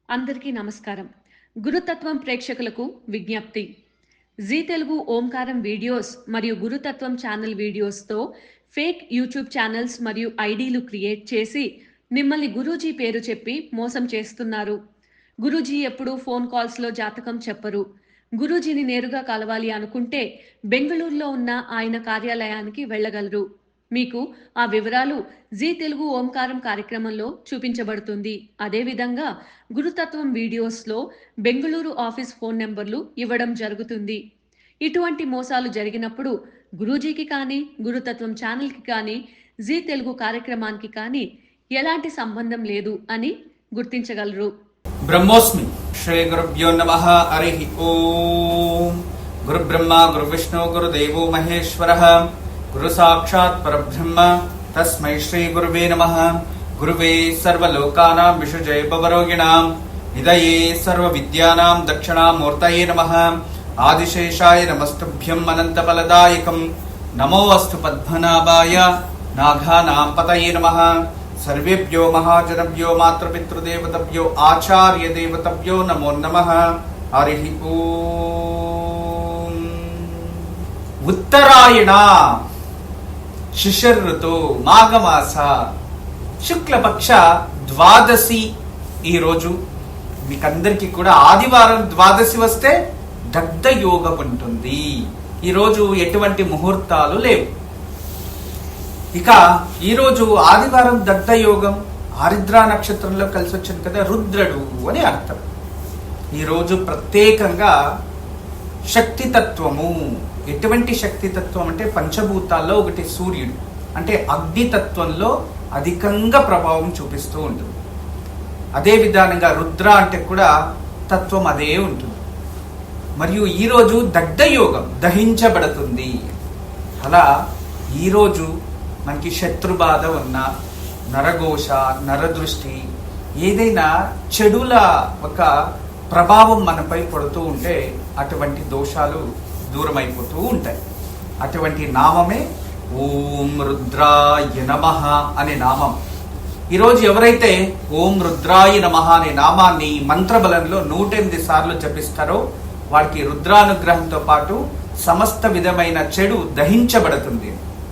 అందరికీ నమస్కారం. గురుతత్వం ప్రేక్షకులకు విజ్ఞప్తి. జీ తెలుగు ఓంకారం వీడియోస్ మరియు గురుతత్వం ఛానల్ వీడియోస్తో ఫేక్ యూట్యూబ్ ఛానల్స్ మరియు ఐడీలు క్రియేట్ చేసి మిమ్మల్ని గురూజీ పేరు చెప్పి మోసం చేస్తున్నారు. గురూజీ ఎప్పుడూ ఫోన్ కాల్స్లో జాతకం చెప్పరు. గురూజీని నేరుగా కలవాలి అనుకుంటే బెంగళూరులో ఉన్న ఆయన కార్యాలయానికి వెళ్ళగలరు. మీకు ఆ వివరాలు జీ తెలుగు ఓంకారం కార్యక్రమంలో చూపించబడుతుంది. అదేవిధంగా గురుతత్వం వీడియోస్లో బెంగళూరు ఆఫీస్ ఫోన్ నెంబర్లు ఇవ్వడం జరుగుతుంది. ఇటువంటి మోసాలు జరిగినప్పుడు గురూజీకి కానీ గురుతత్వం ఛానల్కి కానీ జీ తెలుగు కార్యక్రమానికి కానీ ఎలాంటి సంబంధం లేదు అని గుర్తించగలరు. బ్రహ్మోస్మి శ్రీ గురుభ్యో నమః. హరి ఓం. గురు బ్రహ్మ గురు విష్ణు గురుదేవో మహేశ్వరః గురు సాక్షాత్ పరబ్రహ్మ తస్మై శ్రీ గురువే నమః. గురువే సర్వలోకానాం విషుజయ భవరోగిణాం నిదయే సర్వ విద్యానాం దక్షిణామూర్తయే నమః. ఆదిశేషాయ నమస్తుభ్యం అనంతఫలదాయకం నమో అస్తు పద్మనాభాయ నాఘానాం పతయే నమః. సర్వేభ్యో మహాజనభ్యో మాతృపితృదేవతభ్యో ఆచార్య దేవతభ్యో నమో నమః. హరి ఓం. ఉత్తరాయణ శిశిర్ ఋతు మాఘమాస శుక్లపక్ష ద్వాదశి. ఈరోజు మీకందరికీ కూడా ఆదివారం ద్వాదశి వస్తే దగ్ధ యోగం ఉంటుంది. ఈరోజు ఎటువంటి ముహూర్తాలు లేవు. ఇక ఈరోజు ఆదివారం దగ్ధ యోగం ఆరిద్ర నక్షత్రంలో కలిసి వచ్చింది కదా, రుద్రుడు అని అర్థం. ఈరోజు ప్రత్యేకంగా శక్తితత్వము. ఎటువంటి శక్తితత్వం అంటే పంచభూతాల్లో ఒకటి సూర్యుడు, అంటే అగ్నితత్వంలో అధికంగా ప్రభావం చూపిస్తూ ఉంటుంది. అదే విధానంగా రుద్ర అంటే కూడా తత్వం అదే ఉంటుంది. మరియు ఈరోజు దగ్ధ యోగం, దహించబడుతుంది. అలా ఈరోజు మనకి శత్రుబాధ ఉన్న, నరఘోష, నరదృష్టి, ఏదైనా చెడుల ఒక ప్రభావం మనపై పడుతూ ఉంటే అటువంటి దోషాలు దూరం అయిపోతూ ఉంటాయి. అటువంటి నామమే ఓం రుద్రాయ నమః అనే నామం. ఈరోజు ఎవరైతే ఓం రుద్రాయ నమః అనే నామాన్ని మంత్రబలంలో 108 సార్లు జపిస్తారో వారికి రుద్రానుగ్రహంతో పాటు సమస్త విధమైన చెడు దహించబడుతుంది.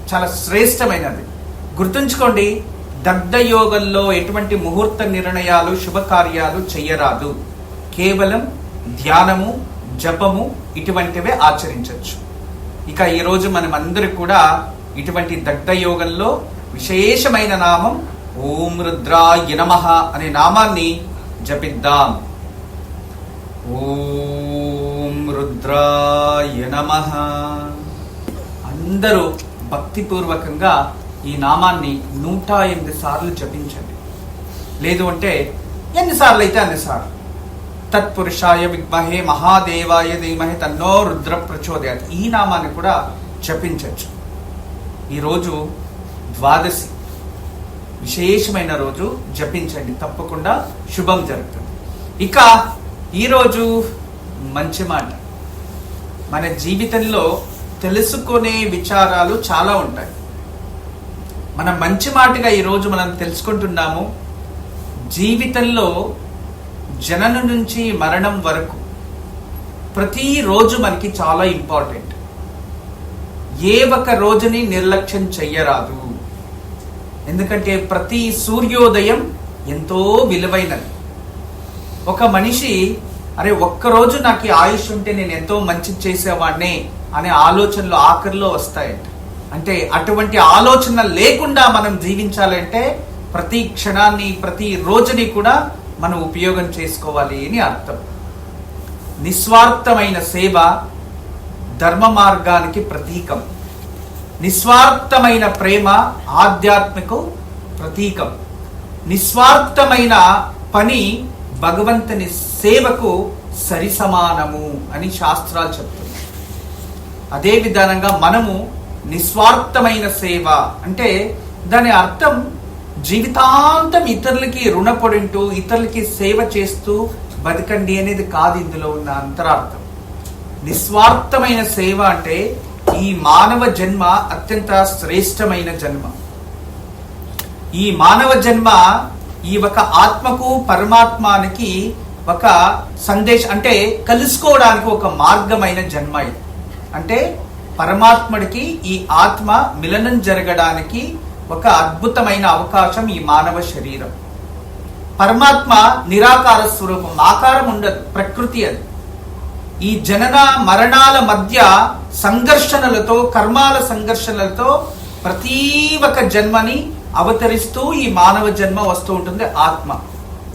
చాలా శ్రేష్టమైనది. గుర్తుంచుకోండి, దగ్ధ యోగంలో ఎటువంటి ముహూర్త నిర్ణయాలు, శుభకార్యాలు చెయ్యరాదు. కేవలం ధ్యానము, జపము ఇటువంటివే ఆచరించవచ్చు. ఇక ఈరోజు మనం అందరూ కూడా ఇటువంటి దగ్ధ యోగంలో విశేషమైన నామం ఓం రుద్రాయ నమః అనే నామాన్ని జపిద్దాం. ఓం రుద్రాయ నమః. అందరూ భక్తిపూర్వకంగా ఈ నామాన్ని 108 సార్లు జపించండి. లేదు అంటే ఎన్నిసార్లు అయితే అన్నిసార్లు. తత్పురుషాయ విద్మహే మహాదేవాయ ధీమహి తన్నో రుద్ర ప్రచోదయాత్. ఈ నామాన్ని కూడా జపించవచ్చు. ఈరోజు ద్వాదశి, విశేషమైన రోజు. జపించండి, తప్పకుండా శుభం జరుగుతుంది. ఇక ఈరోజు మంచి మాట. మన జీవితంలో తెలుసుకునే విచారాలు చాలా ఉంటాయి. మనం మంచి మాటగా ఈరోజు మనం తెలుసుకుంటున్నాము. జీవితంలో జననం నుంచి మరణం వరకు ప్రతిరోజు మనకి చాలా ఇంపార్టెంట్. ఏ ఒక్క రోజుని నిర్లక్ష్యం చెయ్యరాదు. ఎందుకంటే ప్రతి సూర్యోదయం ఎంతో విలువైనది. ఒక మనిషి అరే ఒక్కరోజు నాకు ఆయుష్ ఉంటే నేను ఎంతో మంచి చేసేవాడినే అనే ఆలోచనలు ఆఖరిలో వస్తాయంట. అంటే అటువంటి ఆలోచన లేకుండా మనం జీవించాలంటే ప్రతి క్షణాన్ని, ప్రతి రోజుని కూడా మనం ఉపయోగం చేసుకోవాలి అని అర్థం. నిస్వార్థమైన సేవ ధర్మ మార్గానికి ప్రతీకం. నిస్వార్థమైన ప్రేమ ఆధ్యాత్మిక ప్రతీకం. నిస్వార్థమైన పని భగవంతుని సేవకు సరిసమానము అని శాస్త్రాలు చెప్తున్నాయి. అదే విధానంగా మనము నిస్వార్థమైన సేవ అంటే దాని అర్థం జీవితాంతం ఇతరులకి రుణపడింటూ, ఇతరులకి సేవ చేస్తూ బతకండి అనేది కాదు ఇందులో ఉన్న అంతరార్థం. నిస్వార్థమైన సేవ అంటే ఈ మానవ జన్మ అత్యంత శ్రేష్టమైన జన్మ. ఈ మానవ జన్మ ఈ ఒక ఆత్మకు పరమాత్మానికి ఒక సందేశం, అంటే కలుసుకోవడానికి ఒక మార్గమైన జన్మ ఇది. అంటే పరమాత్ముడికి ఈ ఆత్మ మిలనం జరగడానికి ఒక అద్భుతమైన అవకాశం ఈ మానవ శరీరం. పరమాత్మ నిరాకార స్వరూపం, ఆకారం ఉండదు, ప్రకృతి అది. ఈ జనన మరణాల మధ్య సంఘర్షణలతో, కర్మాల సంఘర్షణలతో ప్రతి ఒక్క జన్మని అవతరిస్తూ ఈ మానవ జన్మ వస్తూ ఉంటుంది ఆత్మ.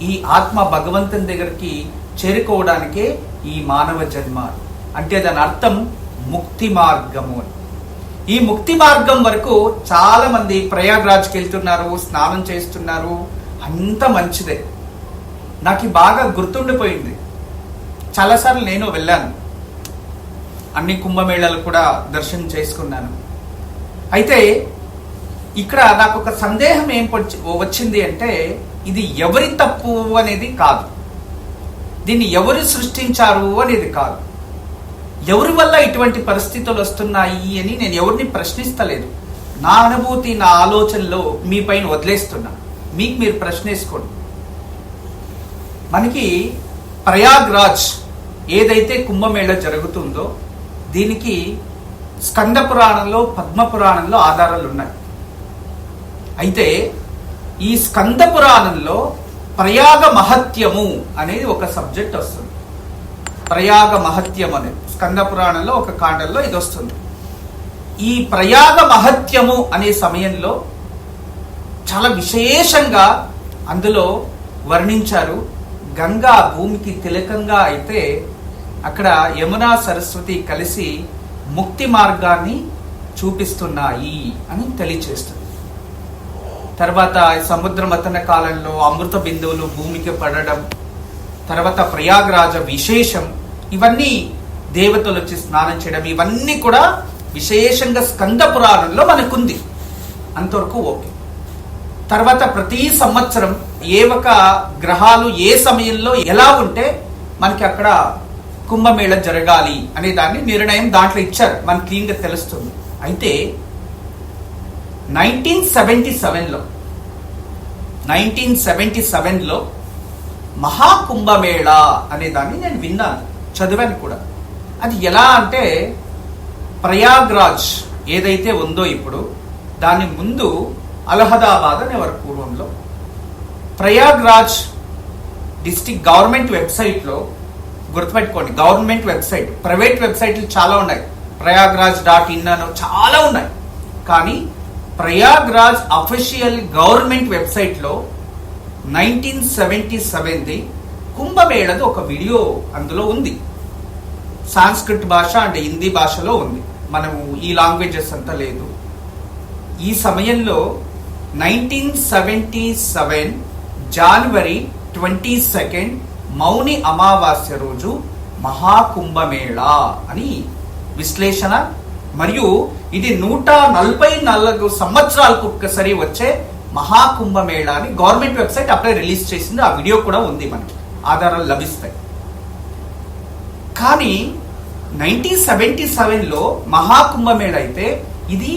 ఈ ఆత్మ భగవంతుని దగ్గరికి చేరుకోవడానికే ఈ మానవ జన్మ. అంటే దాని అర్థం ముక్తి మార్గము అని. ఈ ముక్తి మార్గం వరకు చాలా మంది ప్రయాగ్రాజ్కి వెళ్తున్నారు, స్నానం చేస్తున్నారు, అంత మంచిదే. నాకు బాగా గుర్తుండిపోయింది. చాలాసార్లు నేను వెళ్ళాను, అన్ని కుంభమేళాలు కూడా దర్శనం చేసుకున్నాను. అయితే ఇక్కడ నాకు ఒక సందేహం ఏం వచ్చింది అంటే, ఇది ఎవరి తప్పు అనేది కాదు, దీన్ని ఎవరు సృష్టించారు అనేది కాదు, ఎవరి వల్ల ఇటువంటి పరిస్థితులు వస్తున్నాయి అని నేను ఎవరిని ప్రశ్నిస్తలేదు. నా అనుభూతి, నా ఆలోచనలో మీ పైన వదిలేస్తున్నా, మీకు మీరు ప్రశ్నేసుకోండి. మనకి ప్రయాగ్రాజ్ ఏదైతే కుంభమేళ జరుగుతుందో దీనికి స్కంద పురాణంలో, పద్మ పురాణంలో ఆధారాలు ఉన్నాయి. అయితే ఈ స్కంద పురాణంలో ప్రయాగ మహత్యము అనేది ఒక సబ్జెక్ట్ వస్తుంది. ప్రయాగ మహత్యం అనేది స్కంద పురాణంలో ఒక కాండంలో ఇది వస్తుంది. ఈ ప్రయాగ మహత్యము అనే సమయంలో చాలా విశేషంగా అందులో వర్ణించారు. గంగా భూమికి తిలకంగా అయితే అక్కడ యమునా సరస్వతి కలిసి ముక్తి మార్గాన్ని చూపిస్తున్నాయి అని తెలియచేస్తుంది. తర్వాత సముద్ర మథన కాలంలో అమృత బిందువులు భూమికి పడడం, తర్వాత ప్రయాగరాజ విశేషం, ఇవన్నీ దేవతలు వచ్చి స్నానం చేయడం, ఇవన్నీ కూడా విశేషంగా స్కంద పురాణంలో మనకుంది. అంతవరకు ఓకే. తర్వాత ప్రతి సంవత్సరం ఏ ఒక గ్రహాలు ఏ సమయంలో ఎలా ఉంటే మనకి అక్కడ కుంభమేళ జరగాలి అనే దాన్ని నిర్ణయం దాంట్లో ఇచ్చారు, మనకి క్లీన్గా తెలుస్తుంది. అయితే 1977లో మహాకుంభమేళ అనే దాన్ని నేను విన్నాను, చదివాను కూడా. అది ఎలా అంటే, ప్రయాగ్రాజ్ ఏదైతే ఉందో ఇప్పుడు, దాని ముందు అలహాబాద్ అనే వారి పూర్వంలో ప్రయాగ్రాజ్ డిస్ట్రిక్ట్ గవర్నమెంట్ వెబ్సైట్లో, గుర్తుపెట్టుకోండి, గవర్నమెంట్ వెబ్సైట్, ప్రైవేట్ వెబ్సైట్లు చాలా ఉన్నాయి, ప్రయాగ్రాజ్.in అని చాలా ఉన్నాయి. కానీ ప్రయాగ్రాజ్ అఫీషియల్ గవర్నమెంట్ వెబ్సైట్లో 1977ది కుంభమేళది ఒక వీడియో అందులో ఉంది. సాంస్క్రిట్ భాష అంటే హిందీ భాషలో ఉంది, మనము ఈ లాంగ్వేజెస్ అంతా లేదు. ఈ సమయంలో 1977 జనవరి 22 మౌని అమావాస్య రోజు మహాకుంభమేళ అని విశ్లేషణ, మరియు ఇది 144 సంవత్సరాలకు ఒక్కసారి వచ్చే మహాకుంభమేళ అని గవర్నమెంట్ వెబ్సైట్ అప్పుడే రిలీజ్ చేసింది. ఆ వీడియో కూడా ఉంది, మనకి ఆధారాలు లభిస్తాయి. కానీ 1977లో మహాకుంభమేళ అయితే ఇది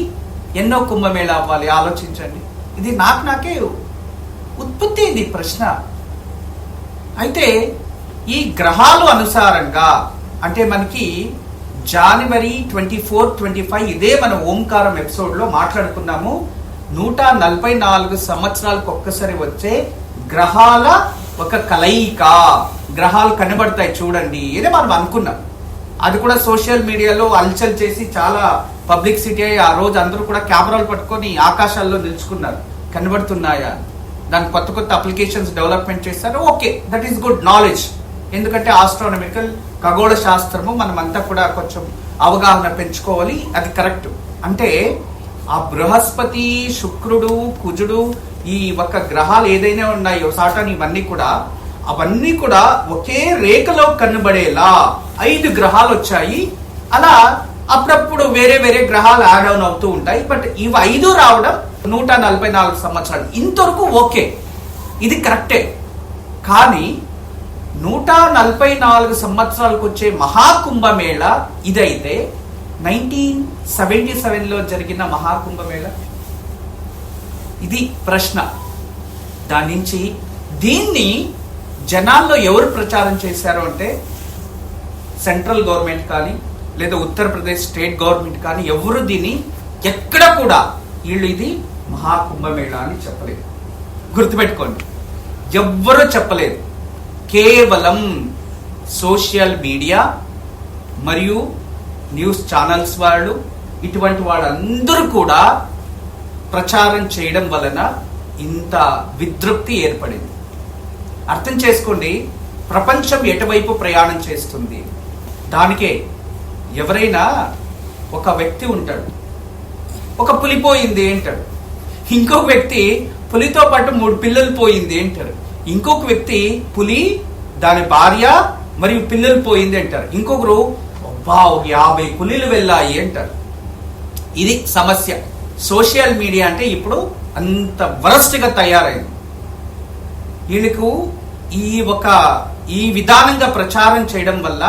ఎన్నో కుంభమేళ అవ్వాలి ఆలోచించండి. ఇది నాకే ఉత్పత్తి అయింది ప్రశ్న. అయితే ఈ గ్రహాలు అనుసారంగా అంటే మనకి జనవరి 24, 25 ఇదే మన ఓంకారం ఎపిసోడ్లో మాట్లాడుకున్నాము. 144 సంవత్సరాలకు ఒక్కసారి వచ్చే గ్రహాల ఒక కలయిక, గ్రహాలు కనబడతాయి చూడండి అని మనం అనుకున్నాం. అది కూడా సోషల్ మీడియాలో అల్చల్ చేసి చాలా పబ్లిసిటీ అయ్యి ఆ రోజు అందరూ కూడా కెమెరాలు పట్టుకొని ఆకాశాల్లో నిలుచుకున్నారు, కనబడుతున్నాయా. దానికి కొత్త కొత్త అప్లికేషన్స్ డెవలప్మెంట్ చేస్తారు. Okay, that is good knowledge. ఎందుకంటే ఆస్ట్రానమికల్ ఖగోళ శాస్త్రము మనమంతా కూడా కొంచెం అవగాహన పెంచుకోవాలి, అది కరెక్ట్. అంటే ఆ బృహస్పతి, శుక్రుడు, కుజుడు, ఈ ఒక గ్రహాలు ఏదైనా ఉన్నాయో సాటర్న్, అవన్నీ కూడా ఒకే రేఖలో కనబడేలా 5 గ్రహాలు వచ్చాయి. అలా అప్పుడప్పుడు వేరే వేరే గ్రహాలు యాడ్ ఆన్ అవుతూ ఉంటాయి. బట్ ఇవి 5 రావడం 144 సంవత్సరాలు ఇంతవరకు ఓకే, ఇది కరెక్టే. కానీ 144 సంవత్సరాలకు వచ్చే మహాకుంభమేళ ఇదైతే 1977లో జరిగిన మహాకుంభమేళ, ఇది ప్రశ్న. దాని నుంచి దీన్ని జనాల్లో ఎవరు ప్రచారం చేశారు అంటే సెంట్రల్ గవర్నమెంట్ కానీ లేదా ఉత్తరప్రదేశ్ స్టేట్ గవర్నమెంట్ కానీ ఎవరు దీన్ని ఎక్కడ కూడా వీళ్ళు ఇది మహాకుంభమేళా అని చెప్పలేదు. గుర్తుపెట్టుకోండి, ఎవ్వరూ చెప్పలేదు. కేవలం సోషల్ మీడియా మరియు న్యూస్ ఛానల్స్ వాళ్ళు, ఇటువంటి వాళ్ళందరూ కూడా ప్రచారం చేయడం వలన ఇంత విద్రుప్తి ఏర్పడింది. అర్థం చేసుకోండి, ప్రపంచం ఎటువైపు ప్రయాణం చేస్తుంది. దానికే ఎవరైనా ఒక వ్యక్తి ఉంటాడు, ఒక పులి పోయింది అంటాడు. ఇంకొక వ్యక్తి పులితో పాటు 3 పిల్లలు పోయింది అంటారు. ఇంకొక వ్యక్తి పులి, దాని భార్య మరియు పిల్లలు పోయింది అంటారు. ఇంకొకరు 50 పులిలు వెళ్ళాయి అంటారు. ఇది సమస్య. సోషల్ మీడియా అంటే ఇప్పుడు అంత వరస్ట్ గా తయారైంది. వీళ్ళకు ఈ విధానంగా ప్రచారం చేయడం వల్ల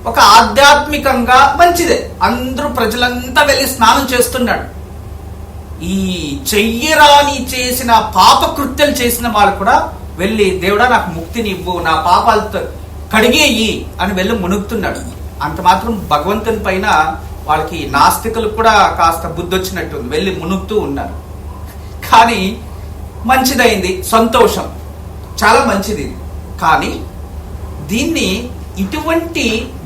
ఒక ఆధ్యాత్మికంగా మంచిదే. అందరూ ప్రజలంతా వెళ్ళి స్నానం చేస్తున్నాడు. ఈ చెయ్యరాని చేసిన పాప కృత్యాలు చేసిన వాళ్ళు కూడా వెళ్ళి దేవుడా నాకు ముక్తిని ఇవ్వు, నా పాపాలతో కడిగేయి అని వెళ్ళి మునుగుతున్నాడు. అంత మాత్రం భగవంతుని పైన వాళ్ళకి నాస్తికులు కూడా కాస్త బుద్ధి వచ్చినట్టుంది, వెళ్ళి మునుగుతూ ఉన్నారు. కానీ మంచిదైంది, సంతోషం, చాలా మంచిది. కానీ దీన్ని ఇటువంటి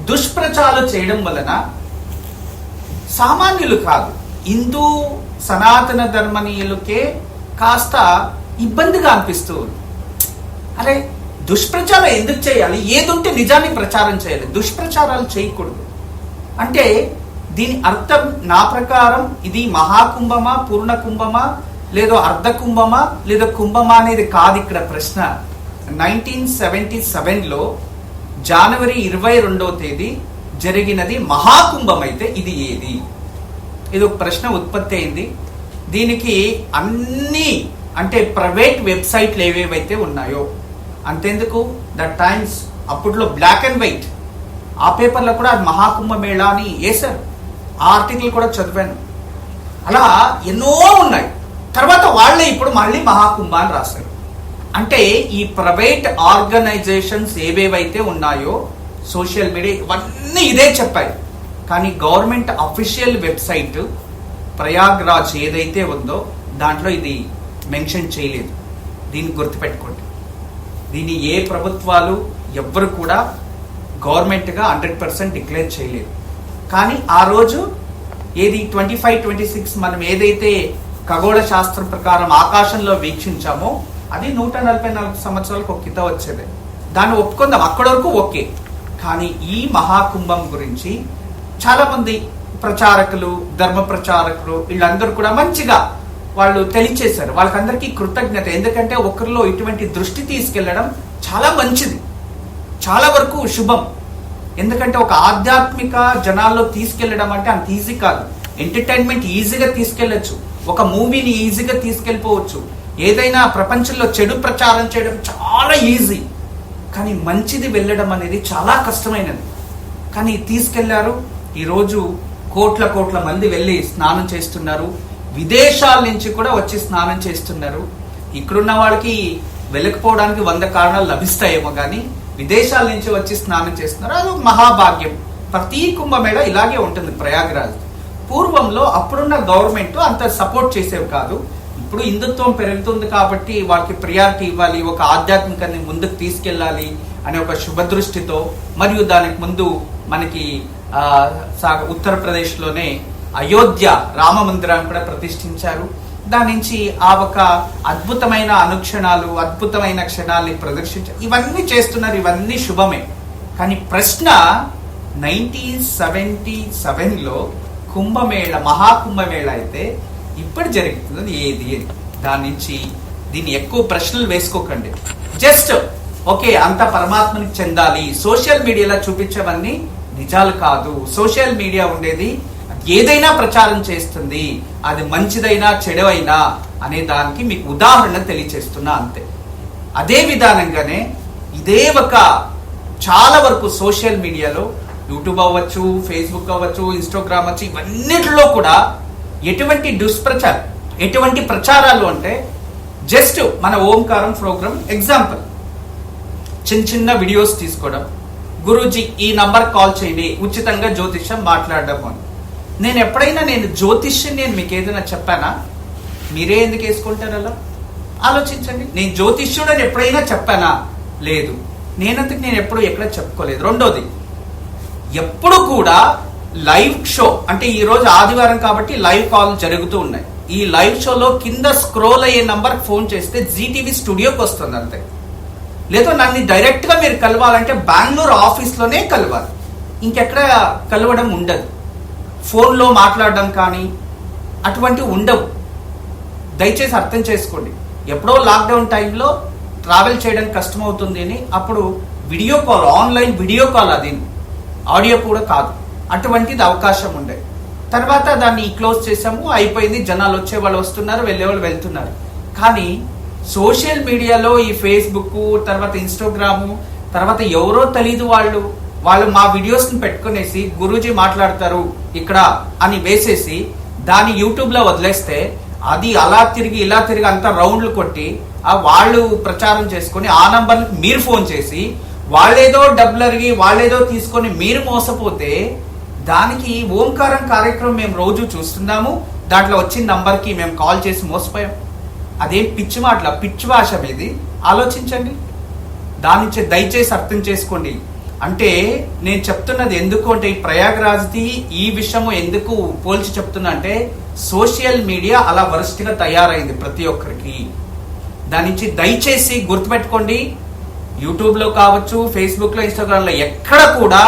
దుష్ప్రచారాలు చేయడం వలన సామాన్యులు కాదు, హిందూ సనాతన ధర్మనీయులకే కాస్త ఇబ్బందిగా అనిపిస్తూ ఉంది. అరే దుష్ప్రచారం ఎందుకు చేయాలి? ఏదుంటే నిజాన్ని ప్రచారం చేయాలి, దుష్ప్రచారాలు చేయకూడదు. అంటే దీని అర్థం నా ప్రకారం ఇది మహాకుంభమా, పూర్ణ కుంభమా, లేదో అర్ధ కుంభమా, లేదా కుంభమా అనేది కాదు ఇక్కడ ప్రశ్న. 1977లో జనవరి 22వ తేదీ జరిగినది మహాకుంభం అయితే ఇది ఏది? ఇది ఒక ప్రశ్న ఉత్పత్తి అయింది. దీనికి అన్ని అంటే ప్రైవేట్ వెబ్సైట్లు ఏవేవైతే ఉన్నాయో, అంతేందుకు ద టైమ్స్ అప్పట్లో బ్లాక్ అండ్ వైట్, ఆ పేపర్లో కూడా అది మహాకుంభమేళా అని వేశారు. ఆ ఆర్టికల్ కూడా చదివాను. అలా ఎన్నో ఉన్నాయి. తర్వాత వాళ్ళే ఇప్పుడు మళ్ళీ మహాకుంభ అని రాశారు. అంటే ఈ ప్రైవేట్ ఆర్గనైజేషన్స్ ఏవేవైతే ఉన్నాయో సోషల్ మీడియా ఇవన్నీ ఇదే చెప్పాయి. కానీ గవర్నమెంట్ అఫీషియల్ వెబ్సైట్ ప్రయాగ్రాజ్ ఏదైతే ఉందో దాంట్లో ఇది మెన్షన్ చేయలేదు. దీన్ని గుర్తుపెట్టుకోండి. దీన్ని ఏ ప్రభుత్వాలు ఎవ్వరు కూడా గవర్నమెంట్గా 100% డిక్లేర్ చేయలేదు. కానీ ఆ రోజు ఏది 25-26 మనం ఏదైతే ఖగోళ శాస్త్రం ప్రకారం ఆకాశంలో వీక్షించామో అది 144 సంవత్సరాలకు ఒక కింద వచ్చేది. దాన్ని ఒప్పుకుందాం, అక్కడి వరకు ఓకే. కానీ ఈ మహాకుంభం గురించి చాలా మంది ప్రచారకులు, ధర్మ ప్రచారకులు వీళ్ళందరూ కూడా మంచిగా వాళ్ళు తెలియచేశారు. వాళ్ళకందరికీ కృతజ్ఞత. ఎందుకంటే ఒకరిలో ఇటువంటి దృష్టి తీసుకెళ్లడం చాలా మంచిది, చాలా వరకు శుభం. ఎందుకంటే ఒక ఆధ్యాత్మిక జనాల్లో తీసుకెళ్లడం అంటే అంత ఈజీ కాదు. ఎంటర్టైన్మెంట్ ఈజీగా తీసుకెళ్లొచ్చు, ఒక మూవీని ఈజీగా తీసుకెళ్ళిపోవచ్చు, ఏదైనా ప్రపంచంలో చెడు ప్రచారం చేయడం చాలా ఈజీ. కానీ మంచిది వెళ్ళడం అనేది చాలా కష్టమైనది. కానీ తీసుకెళ్లారు. ఈరోజు కోట్ల మంది వెళ్ళి స్నానం చేస్తున్నారు. విదేశాల నుంచి కూడా వచ్చి స్నానం చేస్తున్నారు. ఇక్కడున్న వాళ్ళకి వెళ్ళకపోవడానికి 100 కారణాలు లభిస్తాయేమో, కానీ విదేశాల నుంచి వచ్చి స్నానం చేస్తున్నారు. అది మహాభాగ్యం. ప్రతి కుంభమేళ ఇలాగే ఉంటుంది ప్రయాగ్రాజ్. పూర్వంలో అప్పుడున్న గవర్నమెంట్ అంత సపోర్ట్ చేసేవి కాదు. ఇప్పుడు హిందుత్వం పెరుగుతుంది కాబట్టి వాళ్ళకి ప్రియారిటీ ఇవ్వాలి, ఒక ఆధ్యాత్మికాన్ని ముందుకు తీసుకెళ్ళాలి అనే ఒక శుభదృష్టితో, మరియు దానికి ముందు మనకి ఉత్తరప్రదేశ్లోనే అయోధ్య రామ మందిరాన్ని కూడా ప్రతిష్ఠించారు. దాని నుంచి ఆ ఒక అద్భుతమైన అనుక్షణాలు, అద్భుతమైన క్షణాలని ప్రదర్శించారు. ఇవన్నీ చేస్తున్నారు, ఇవన్నీ శుభమే. కానీ ప్రశ్న 1977లో కుంభమేళ, మహాకుంభమేళ అయితే ఇప్పుడు జరుగుతున్నది ఏది? దాని నుంచి దీన్ని ఎక్కువ ప్రశ్నలు వేసుకోకండి. జస్ట్ ఓకే అంత పరమాత్మనికి చెందాలి. సోషల్ మీడియాలో చూపించేవన్నీ నిజాలు కాదు. సోషల్ మీడియా ఉండేది ఏదైనా ప్రచారం చేస్తుంది, అది మంచిదైనా చెడైనా అనే దానికి మీకు ఉదాహరణ తెలియచేస్తున్నా అంతే. అదే విధానంగానే ఇదే ఒక చాలా వరకు సోషల్ మీడియాలో యూట్యూబ్ అవ్వచ్చు, ఫేస్బుక్ అవ్వచ్చు, ఇన్స్టాగ్రామ్ అవ్వచ్చు, ఇవన్నిటిలో కూడా ఎటువంటి ఎటువంటి ప్రచారాలు అంటే జస్ట్ మన ఓంకారం ప్రోగ్రామ్ ఎగ్జాంపుల్. చిన్న చిన్న వీడియోస్ తీసుకోవడం, గురూజీ ఈ నంబర్ కాల్ చేయండి ఉచితంగా జ్యోతిష్యం మాట్లాడడం అని. నేను ఎప్పుడైనా జ్యోతిష్యం నేను మీకు ఏదైనా చెప్పానా? మీరే ఎందుకు వేసుకుంటారు అలా? ఆలోచించండి. నేను జ్యోతిష్యుడు అని ఎప్పుడైనా చెప్పానా? లేదు. నేనందుకు నేను ఎప్పుడు ఎక్కడ చెప్పుకోలేదు. రెండోది, ఎప్పుడు కూడా లైవ్ షో అంటే ఈ రోజు ఆదివారం కాబట్టి లైవ్ కాల్ జరుగుతూ ఉన్నాయి. ఈ లైవ్ షోలో కింద స్క్రోల్ అయ్యే నంబర్ ఫోన్ చేస్తే జీటీవీ స్టూడియోకి వస్తుంది అంతే. లేదా నన్ను డైరెక్ట్ గా మీరు కలవాలంటే బెంగళూరు ఆఫీస్ లోనే కలవాలి, ఇంకెక్కడ కలవడం ఉండదు. ఫోన్లో మాట్లాడడం కానీ అటువంటివి ఉండవు. దయచేసి అర్థం చేసుకోండి. ఎప్పుడో లాక్డౌన్ టైంలో ట్రావెల్ చేయడం కష్టమవుతుంది అని అప్పుడు video call, online video call, అది ఆడియో కూడా కాదు, అటువంటిది అవకాశం ఉండే. తర్వాత దాన్ని క్లోజ్ చేసాము, అయిపోయింది. జనాలు వచ్చేవాళ్ళు వస్తున్నారు, వెళ్ళేవాళ్ళు వెళ్తున్నారు. కానీ సోషల్ మీడియాలో ఈ ఫేస్బుక్, తర్వాత ఇన్స్టాగ్రాము, తర్వాత ఎవరో తెలీదు వాళ్ళు మా వీడియోస్ ని పెట్టుకునేసి గురూజీ మాట్లాడతారు ఇక్కడ అని వేసేసి దాన్ని యూట్యూబ్ లో వదిలేస్తే అది అలా తిరిగి ఇలా తిరిగి అంతా రౌండ్లు కొట్టి వాళ్ళు ప్రచారం చేసుకుని ఆ నంబర్కి మీరు ఫోన్ చేసి వాళ్ళేదో డబ్బులు అరిగి వాళ్ళేదో తీసుకొని మీరు మోసపోతే దానికి ఓంకారం కార్యక్రమం మేము రోజు చూస్తున్నాము. దాంట్లో వచ్చిన నంబర్కి మేము కాల్ చేసి మోసపోయాం. అదేం పిచ్చి మాటల, పిచ్చి భాష మీది. ఆలోచించండి. దాని నుంచి దయచేసి అర్థం చేసుకోండి. అంటే నేను చెప్తున్నది ఎందుకు అంటే ఈ ప్రయాగ్రాజ్ది ఈ విషయము ఎందుకు పోల్చి చెప్తున్నా అంటే సోషల్ మీడియా అలా వరస్ట్ గా తయారైంది ప్రతి ఒక్కరికి. దాని నుంచి దయచేసి గుర్తుపెట్టుకోండి. యూట్యూబ్ లో కావచ్చు, ఫేస్బుక్ లో, ఇన్స్టాగ్రామ్ లో ఎక్కడ కూడా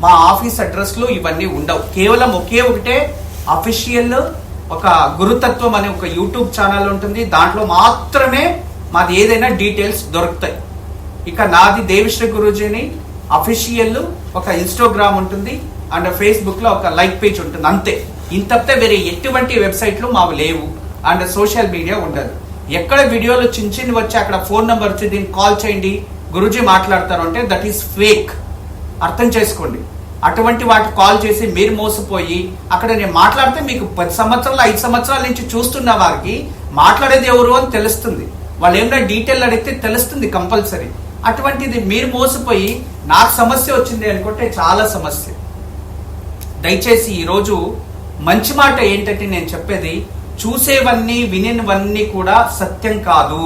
మా ఆఫీస్ అడ్రస్ లో ఇవన్నీ ఉండవు. కేవలం ఒకే ఒకటే అఫీషియల్ ఒక గురుతత్వం అనే ఒక యూట్యూబ్ ఛానల్ ఉంటుంది. దాంట్లో మాత్రమే మాది ఏదైనా డీటెయిల్స్ దొరుకుతాయి. ఇక నాది దేవిశ్రీ గురూజీని అఫీషియల్ ఒక ఇన్స్టాగ్రామ్ ఉంటుంది అండ్ ఫేస్బుక్ లో ఒక లైక్ పేజ్ ఉంటుంది అంతే. ఇంత తప్పితే వేరే ఎటువంటి వెబ్సైట్లు మాకు లేవు అండ్ సోషల్ మీడియా ఉండదు. ఎక్కడ వీడియోలు చిన్న చిన్న వచ్చి అక్కడ ఫోన్ నెంబర్ వచ్చి దీన్ని కాల్ చేయండి గురూజీ మాట్లాడతారు అంటే దట్ ఈస్ ఫేక్. అర్థం చేసుకోండి. అటువంటి వాటి కాల్ చేసి మీరు మోసపోయి అక్కడ నేను మాట్లాడితే మీకు 10 సంవత్సరాలు 5 సంవత్సరాల నుంచి చూస్తున్న వారికి మాట్లాడేది ఎవరు అని తెలుస్తుంది. వాళ్ళు ఏమైనా డీటెయిల్ అడిగితే తెలుస్తుంది కంపల్సరీ. అటువంటిది మీరు మోసపోయి నాకు సమస్య వచ్చింది అనుకుంటే చాలా సమస్య. దయచేసి ఈరోజు మంచి మాట ఏంటంటే నేను చెప్పేది, చూసేవన్నీ వినినవన్నీ కూడా సత్యం కాదు.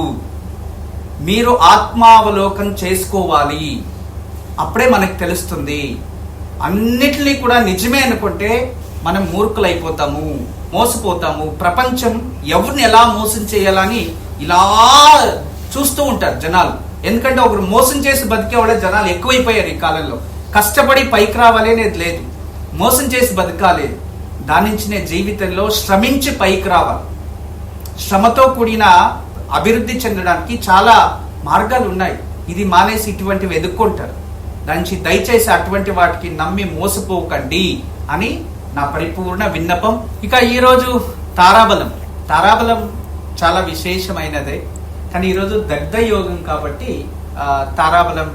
మీరు ఆత్మావలోకం చేసుకోవాలి, అప్పుడే మనకు తెలుస్తుంది. అన్నిటినీ కూడా నిజమే అనుకుంటే మనం మూర్ఖులైపోతాము, మోసపోతాము. ప్రపంచం ఎవరిని ఎలా మోసం చేయాలని ఇలా చూస్తూ ఉంటారు జనాలు. ఎందుకంటే ఒకరు మోసం చేసి బతికేవాళ్ళ జనాలు ఎక్కువైపోయారు ఈ కాలంలో. కష్టపడి పైకి రావాలి అనేది లేదు, మోసం చేసి బతకాలి. దాని నుంచి జీవితంలో శ్రమించి పైకి రావాలి. శ్రమతో కూడిన అభివృద్ధి చెందడానికి చాలా మార్గాలు ఉన్నాయి. ఇది మానేసి ఇటువంటివి ఎదుర్కొంటారు. దానికి దయచేసి అటువంటి వాటికి నమ్మి మోసపోకండి అని నా పరిపూర్ణ విన్నపం. ఇక ఈరోజు తారాబలం చాలా విశేషమైనదే. కానీ ఈరోజు దగ్ధ యోగం కాబట్టి తారాబలం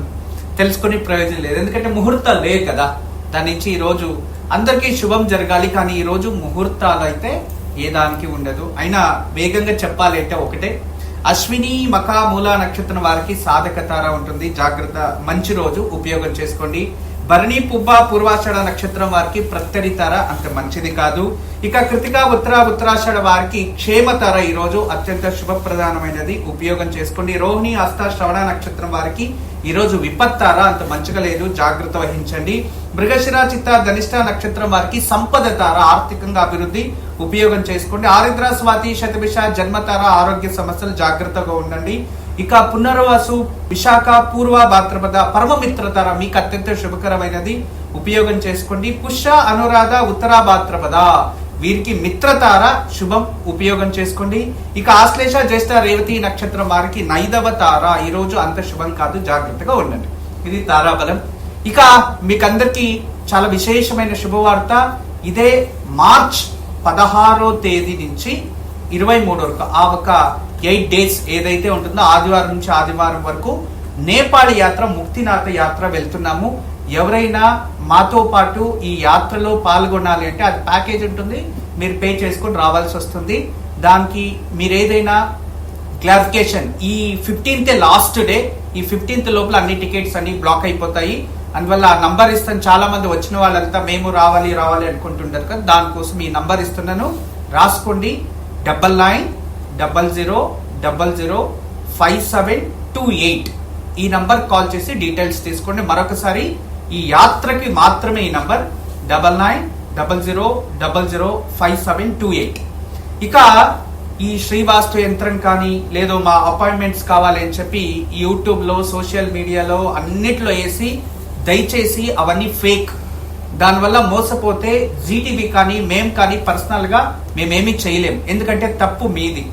తెలుసుకునే ప్రయోజనం లేదు. ఎందుకంటే ముహూర్తాలు లేవు కదా. దాని నుంచి ఈరోజు అందరికీ శుభం జరగాలి. కానీ ఈరోజు ముహూర్తాలు అయితే ఏ దానికి ఉండదు. అయినా వేగంగా చెప్పాలి అంటే ఒకటే, అశ్విని మఖ మూల నక్షత్రం వారికి సాధక తార ఉంటుంది. జాగ్రత్త, మంచి రోజు, ఉపయోగం చేసుకోండి. భరణి పుబ్బ పూర్వాషాఢ నక్షత్రం వారికి ప్రత్తరి తార అంత మంచిది కాదు. ఇక కృతిక ఉత్తరాషాఢ వారికి క్షేమ తార ఈ రోజు అత్యంత శుభప్రదానమైనది, ఉపయోగం చేసుకోండి. రోహిణి హస్త శ్రవణ నక్షత్రం వారికి ఈ రోజు విపత్తార అంత మంచిగా లేదు, జాగ్రత్త వహించండి. మృగశిర చిత్త ధనిష్ట నక్షత్రం వారికి సంపద తార, ఆర్థికంగా అభివృద్ధి, ఉపయోగం చేసుకోండి. ఆరుద్ర స్వాతి శతభిష జన్మతార, ఆరోగ్య సమస్యలు, జాగ్రత్తగా ఉండండి. ఇక పునర్వసు విశాఖ పూర్వ భాద్రపద పరమమిత్రతార మీకు అత్యంత శుభకరమైనది, ఉపయోగం చేసుకోండి. పుష్య అనురాధ ఉత్తరా భాద్రపద వీరికి మిత్రతార శుభం, ఉపయోగం చేసుకోండి. ఇక ఆశ్లేష జ్యేష్ఠ రేవతి నక్షత్రం వారికి నైదవ తార ఈ రోజు అంత శుభం కాదు, జాగ్రత్తగా ఉండండి. ఇది తారాబలం. ఇక మీకందరికి చాలా విశేషమైన శుభవార్త. ఇదే మార్చ్ 16వ తేదీ నుంచి 23 వరకు ఆ ఒక 8 డేస్ ఏదైతే ఉంటుందో ఆదివారం నుంచి ఆదివారం వరకు నేపాల్ యాత్ర, ముక్తినాథ యాత్ర వెళ్తున్నాము. ఎవరైనా మాతో పాటు ఈ యాత్రలో పాల్గొనాలి అంటే అది ప్యాకేజ్ ఉంటుంది, మీరు పే చేసుకొని రావాల్సి వస్తుంది. దానికి మీరు ఏదైనా క్లారిఫికేషన్, ఈ 15th లాస్ట్ డే. ఈ 15th లోపల అన్ని టికెట్స్ అన్ని బ్లాక్ అయిపోతాయి. అందువల్ల ఆ నంబర్ ఇస్తాను. చాలా మంది వచ్చిన వాళ్ళంతా మేము రావాలి అనుకుంటుంటారు కదా, దానికోసం ఈ నంబర్ ఇస్తున్నాను, రాసుకోండి. 9900005728 ఈ నంబర్ కాల్ చేసి డీటెయిల్స్ తీసుకోండి. మరొకసారి ఈ యాత్రకి మాత్రమే ఈ నంబర్ 9900005728. ఇక ఈ శ్రీవాస్తు యంత్రం కానీ లేదో మా అపాయింట్మెంట్స్ కావాలి అని చెప్పి యూట్యూబ్ లో సోషల్ మీడియాలో అన్నిట్లో వేసి దయచేసి అవన్నీ ఫేక్. దానివల్ల మోసపోతే జీటీవీ కానీ మేం కానీ పర్సనల్ గా మేమేమీ చేయలేం. ఎందుకంటే తప్పు మీది.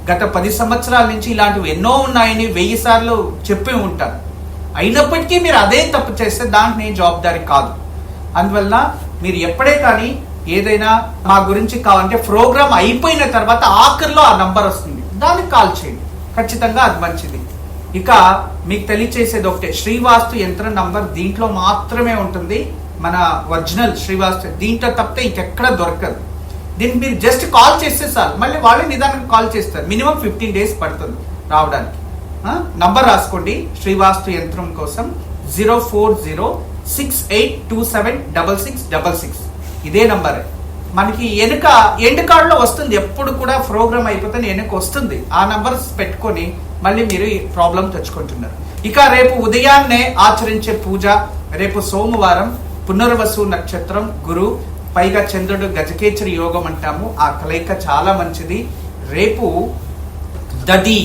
గత 10 సంవత్సరాల నుంచి ఇలాంటివి ఎన్నో ఉన్నాయని 1000 సార్లు చెప్పి ఉంటారు. అయినప్పటికీ మీరు అదే తప్పు చేస్తే దానికి నేను జవాబుదారి కాదు. అందువల్ల మీరు ఎప్పుడే కానీ ఏదైనా మా గురించి కావాలంటే ప్రోగ్రామ్ అయిపోయిన తర్వాత ఆఖరిలో ఆ నంబర్ వస్తుంది, దానికి కాల్ చేయండి. ఖచ్చితంగా అది మంచిది. ఇక మీకు తెలియచేసేది ఒకటే, శ్రీవాస్తు యంత్రం నంబర్ దీంట్లో మాత్రమే ఉంటుంది. మన ఒరిజినల్ శ్రీవాస్తు దీంట్లో తప్పితే ఇంకెక్కడ దొరకదు. దీనికి మీరు జస్ట్ కాల్ చేస్తే సార్, మళ్ళీ వాళ్ళే నిదానంగా కాల్ చేస్తారు. మినిమం 15 days పడుతుంది రావడానికి. నంబర్ రాసుకోండి శ్రీవాస్తు యంత్రం కోసం 04068276666. ఇదే నంబర్. మనకి వెనుక ఎండ్ కార్డ్ లో వస్తుంది, ఎప్పుడు కూడా ప్రోగ్రామ్ అయిపోతే వెనక వస్తుంది. ఆ నంబర్స్ పెట్టుకొని మళ్ళీ మీరు ఈ ప్రాబ్లం తెచ్చుకుంటున్నారు. ఇక రేపు ఉదయాన్నే ఆచరించే పూజ, రేపు సోమవారం పునర్వసు నక్షత్రం, గురు పైగా చంద్రుడు గజకేచరి యోగం అంటాము. ఆ కలయిక చాలా మంచిది. రేపు దది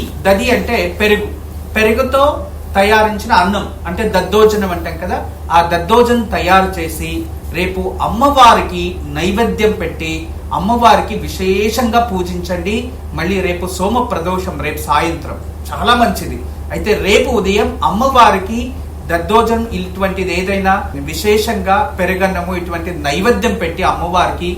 అంటే పెరుగుతో తయారించిన అన్నం అంటే దద్దోజనం అంటాం కదా, ఆ దద్దోజనం తయారు చేసి రేపు అమ్మవారికి నైవేద్యం పెట్టి అమ్మవారికి విశేషంగా పూజించండి. మళ్ళీ రేపు సోమ ప్రదోషం, రేపు సాయంత్రం చాలా మంచిది. అయితే రేపు ఉదయం అమ్మవారికి దద్దోజనం ఇటువంటిది ఏదైనా విశేషంగా పెరుగన్నము ఇటువంటి నైవేద్యం పెట్టి అమ్మవారికి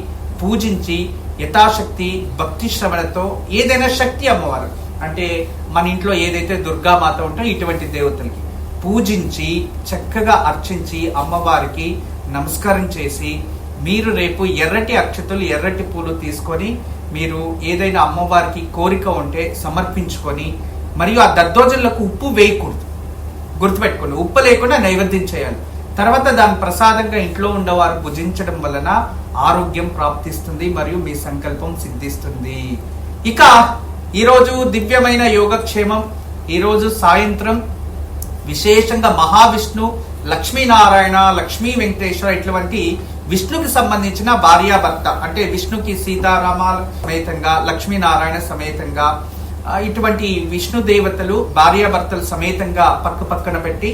పూజించి యథాశక్తి భక్తి శ్రవణతో ఏదైనా శక్తి అమ్మవారు అంటే మన ఇంట్లో ఏదైతే దుర్గామాత ఉంటో ఇటువంటి దేవతలకి పూజించి చక్కగా అర్చించి అమ్మవారికి నమస్కారం చేసి మీరు రేపు ఎర్రటి అక్షతలు ఎర్రటి పూలు తీసుకొని మీరు ఏదైనా అమ్మవారికి కోరిక ఉంటే సమర్పించుకొని, మరియు ఆ దద్దోజనలకు ఉప్పు వేయకూడదు, గుర్తుపెట్టుకోండి. ఉప్పు లేకుండా నైవేద్యం చేయాలి. తర్వాత దాని ప్రసాదంగా ఇంట్లో ఉండేవారు భుజించడం వలన ఆరోగ్యం ప్రాప్తిస్తుంది మరియు మీ సంకల్పం సిద్ధిస్తుంది. ఇక ఈరోజు దివ్యమైన యోగక్షేమం. ఈరోజు సాయంత్రం విశేషంగా మహావిష్ణు, లక్ష్మీనారాయణ, లక్ష్మీ వెంకటేశ్వర ఇటువంటి విష్ణుకి సంబంధించిన భార్యాభర్త అంటే విష్ణుకి సీతారామాల సమేతంగా, లక్ష్మీనారాయణ సమేతంగా ఇటువంటి విష్ణు దేవతలు భార్యాభర్తలు సమేతంగా పక్కన పెట్టి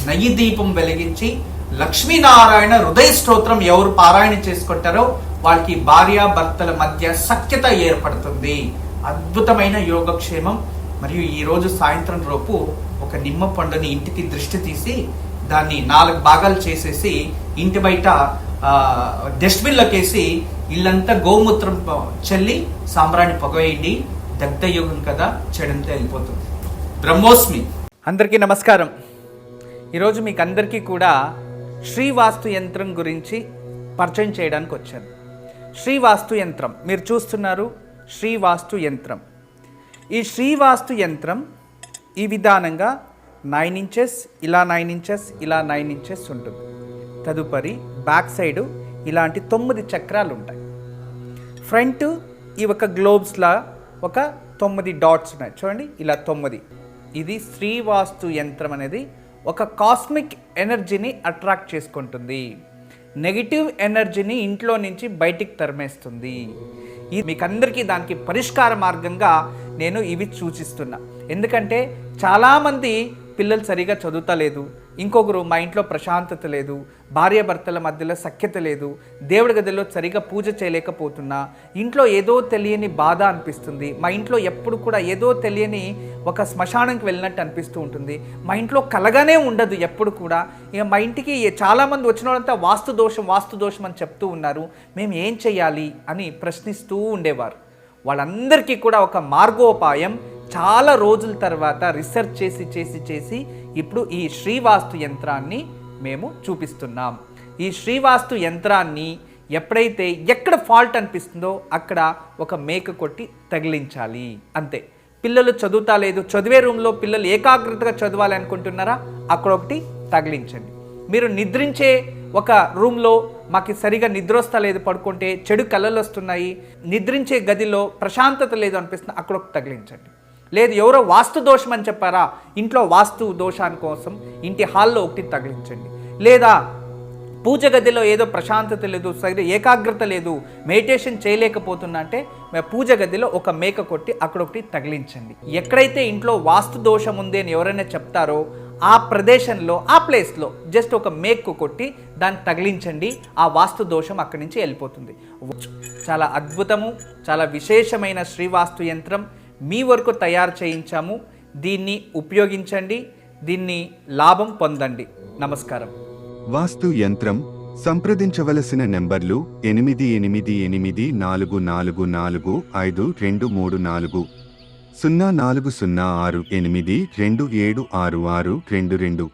నయ్యి దీపం వెలిగించి లక్ష్మీనారాయణ హృదయ స్తోత్రం ఎవరు పారాయణ చేసుకుంటారో వాళ్ళకి భార్యాభర్తల మధ్య సఖ్యత ఏర్పడుతుంది. అద్భుతమైన యోగక్షేమం. మరియు ఈ రోజు సాయంత్రం లోపు ఒక నిమ్మ పండుని ఇంటికి దృష్టి తీసి దాన్ని 4 భాగాలు చేసేసి ఇంటి బయట డస్ట్బిన్ లోకేసి ఇల్లంతా గోమూత్రం చల్లి సాంబ్రాణి పొగవేయండి. దగ్ధ యోగం కదా, చెడంతా వెళ్ళిపోతుంది. బ్రహ్మోస్మి. అందరికీ నమస్కారం. ఈరోజు మీకు అందరికీ కూడా శ్రీవాస్తు యంత్రం గురించి పరిచయం చేయడానికి వచ్చాను. శ్రీవాస్తు యంత్రం మీరు చూస్తున్నారు. శ్రీవాస్తు యంత్రం. ఈ శ్రీవాస్తు యంత్రం ఈ విధానంగా 9 inches, ఇలా 9 inches, ఇలా 9 inches ఉంటుంది. తదుపరి బ్యాక్ సైడు ఇలాంటి 9 చక్రాలు ఉంటాయి. ఫ్రంట్ ఈ ఒక గ్లోబ్స్లా ఒక 9 డాట్స్ ఉన్నాయి చూడండి, ఇలా 9. ఇది శ్రీవాస్తు యంత్రం అనేది ఒక కాస్మిక్ ఎనర్జీని అట్రాక్ట్ చేసుకుంటుంది. నెగిటివ్ ఎనర్జీని ఇంట్లో నుంచి బయటికి తరిమేస్తుంది. మీకు అందరికీ దానికి పరిష్కార మార్గంగా నేను ఇవి సూచిస్తున్నా. ఎందుకంటే చాలామంది పిల్లలు సరిగా చదువుతలేదు, ఇంకొకరు మా ఇంట్లో ప్రశాంతత లేదు, భార్యాభర్తల మధ్యలో సఖ్యత లేదు, దేవుడి గదిలో సరిగా పూజ చేయలేకపోతున్నా, ఇంట్లో ఏదో తెలియని బాధ అనిపిస్తుంది, మా ఇంట్లో ఎప్పుడు కూడా ఏదో తెలియని ఒక శ్మశానంకి వెళ్ళినట్టు అనిపిస్తూ ఉంటుంది, మా ఇంట్లో కలగానే ఉండదు ఎప్పుడు కూడా. ఇక మా ఇంటికి చాలామంది వచ్చిన వాళ్ళంతా వాస్తు దోషం అని చెప్తూ ఉన్నారు, మేము ఏం చేయాలి అని ప్రశ్నిస్తూ ఉండేవారు. వాళ్ళందరికీ కూడా ఒక మార్గోపాయం చాలా రోజుల తర్వాత రీసెర్చ్ చేసి ఇప్పుడు ఈ శ్రీవాస్తు యంత్రాన్ని మేము చూపిస్తున్నాం. ఈ శ్రీవాస్తు యంత్రాన్ని ఎప్పుడైతే ఎక్కడ ఫాల్ట్ అనిపిస్తుందో అక్కడ ఒక మేక కొట్టి తగిలించాలి, అంతే. పిల్లలు చదువుతా లేదు, చదివే రూమ్లో పిల్లలు ఏకాగ్రతగా చదవాలి అనుకుంటున్నారా, అక్కడ ఒకటి తగిలించండి. మీరు నిద్రించే ఒక రూమ్లో మాకు సరిగా నిద్ర వస్తా లేదు, పడుకుంటే చెడు కళలు వస్తున్నాయి, నిద్రించే గదిలో ప్రశాంతత లేదు అనిపిస్తుంది, అక్కడ ఒకటి తగిలించండి. లేదు ఎవరో వాస్తు దోషం అని చెప్పారా, ఇంట్లో వాస్తు దోషాని కోసం ఇంటి హాల్లో ఒకటి తగిలించండి. లేదా పూజ గదిలో ఏదో ప్రశాంతత లేదు, సరిగ్గా ఏకాగ్రత లేదు, మెడిటేషన్ చేయలేకపోతున్నా అంటే పూజ గదిలో ఒక మేక కొట్టి అక్కడ ఒకటి తగిలించండి. ఎక్కడైతే ఇంట్లో వాస్తు దోషం ఉంది అని ఎవరైనా చెప్తారో ఆ ప్రదేశంలో ఆ ప్లేస్లో జస్ట్ ఒక మేకు కొట్టి దాన్ని తగిలించండి, ఆ వాస్తు దోషం అక్కడి నుంచి వెళ్ళిపోతుంది. చాలా అద్భుతము, చాలా విశేషమైన శ్రీవాస్తు యంత్రం మీ వరకు తయారు చేయించాము. దీన్ని ఉపయోగించండి, దీన్ని లాభం పొందండి. నమస్కారం. వాస్తు యంత్రం సంప్రదించవలసిన నెంబర్లు 8844452344 040682766622.